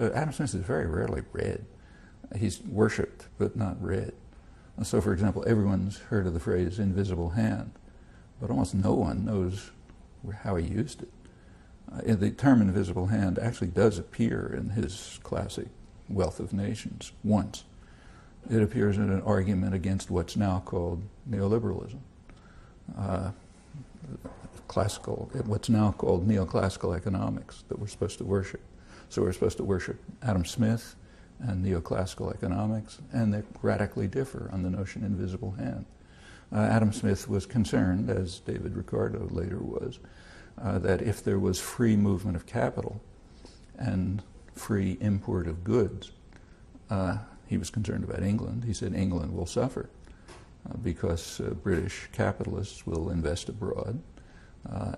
Adam Smith is very rarely read. He's worshipped, but not read. And so, for example, everyone's heard of the phrase invisible hand, but almost no one knows how he used it. The term invisible hand actually does appear in his classic Wealth of Nations once. It appears in an argument against what's now called neoliberalism. What's now called neoclassical economics that we're supposed to worship. So we're supposed to worship Adam Smith and neoclassical economics, and they radically differ on the notion invisible hand. Adam Smith was concerned, as David Ricardo later was, that if there was free movement of capital and free import of goods, he was concerned about England. He said England will suffer because British capitalists will invest abroad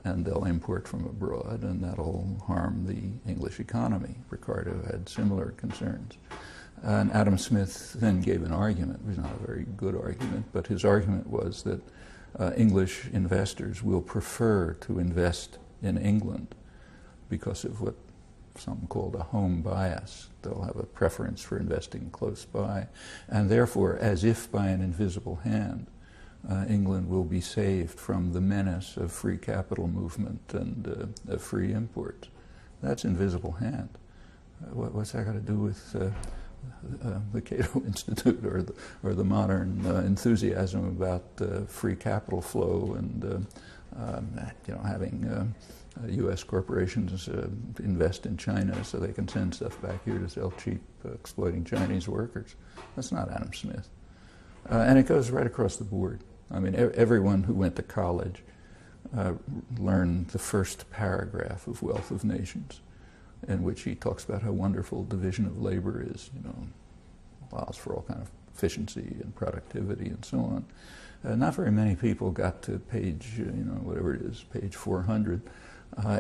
and they'll import from abroad, and that'll harm the English economy. Ricardo had similar concerns. And Adam Smith then gave an argument. It was not a very good argument, but his argument was that English investors will prefer to invest in England because of what some called a home bias. They'll have a preference for investing close by, and therefore, as if by an invisible hand, England will be saved from the menace of free capital movement and of free imports. That's invisible hand. What's that got to do with the Cato Institute or the modern enthusiasm about free capital flow and having U.S. corporations invest in China so they can send stuff back here to sell cheap, exploiting Chinese workers? That's not Adam Smith. And it goes right across the board. I mean, everyone who went to college learned the first paragraph of Wealth of Nations, in which he talks about how wonderful division of labor is, allows for all kind of efficiency and productivity and so on. Not very many people got to page, whatever it is, page 400,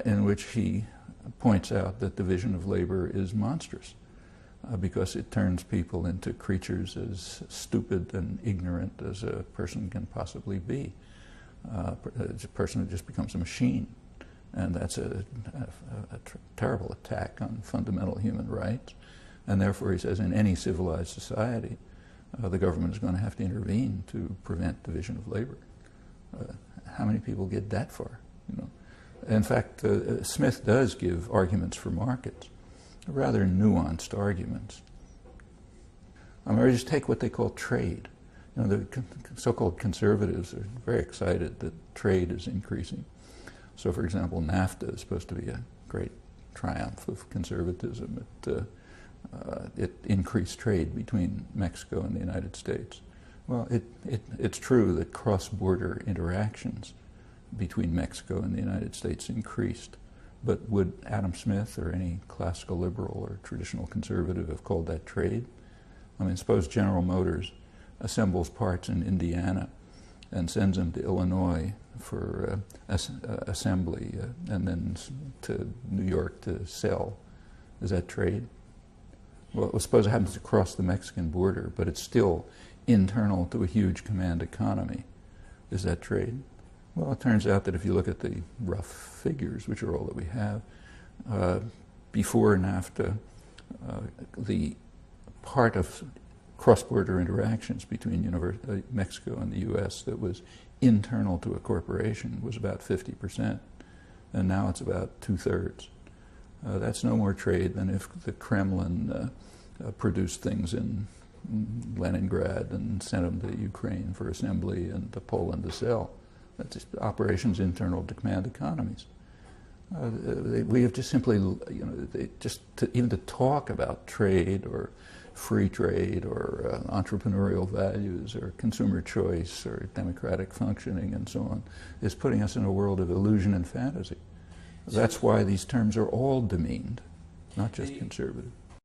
in which he points out that division of labor is monstrous because it turns people into creatures as stupid and ignorant as a person can possibly be. A person who just becomes a machine. And that's a terrible attack on fundamental human rights. And therefore, he says, in any civilized society, the government is going to have to intervene to prevent division of labor. How many people get that far? In fact, Smith does give arguments for markets, rather nuanced arguments. Or just take what they call trade. The so-called conservatives are very excited that trade is increasing. So, for example, NAFTA is supposed to be a great triumph of conservatism. It increased trade between Mexico and the United States. Well, it's true that cross-border interactions between Mexico and the United States increased, but would Adam Smith or any classical liberal or traditional conservative have called that trade? I mean, suppose General Motors assembles parts in Indiana and sends them to Illinois for assembly and then to New York to sell. Is that trade? Well, suppose it happens to cross the Mexican border, but it's still internal to a huge command economy. Is that trade? Well, it turns out that if you look at the rough figures, which are all that we have, before NAFTA, the part of cross-border interactions between Mexico and the U.S. that was internal to a corporation was about 50%, and now it's about 2/3. That's no more trade than if the Kremlin produced things in Leningrad and sent them to Ukraine for assembly and to Poland to sell. That's just operations internal to command economies. We have just simply, even to talk about trade or free trade or entrepreneurial values or consumer choice or democratic functioning and so on is putting us in a world of illusion and fantasy. That's why these terms are all demeaned, not just conservative.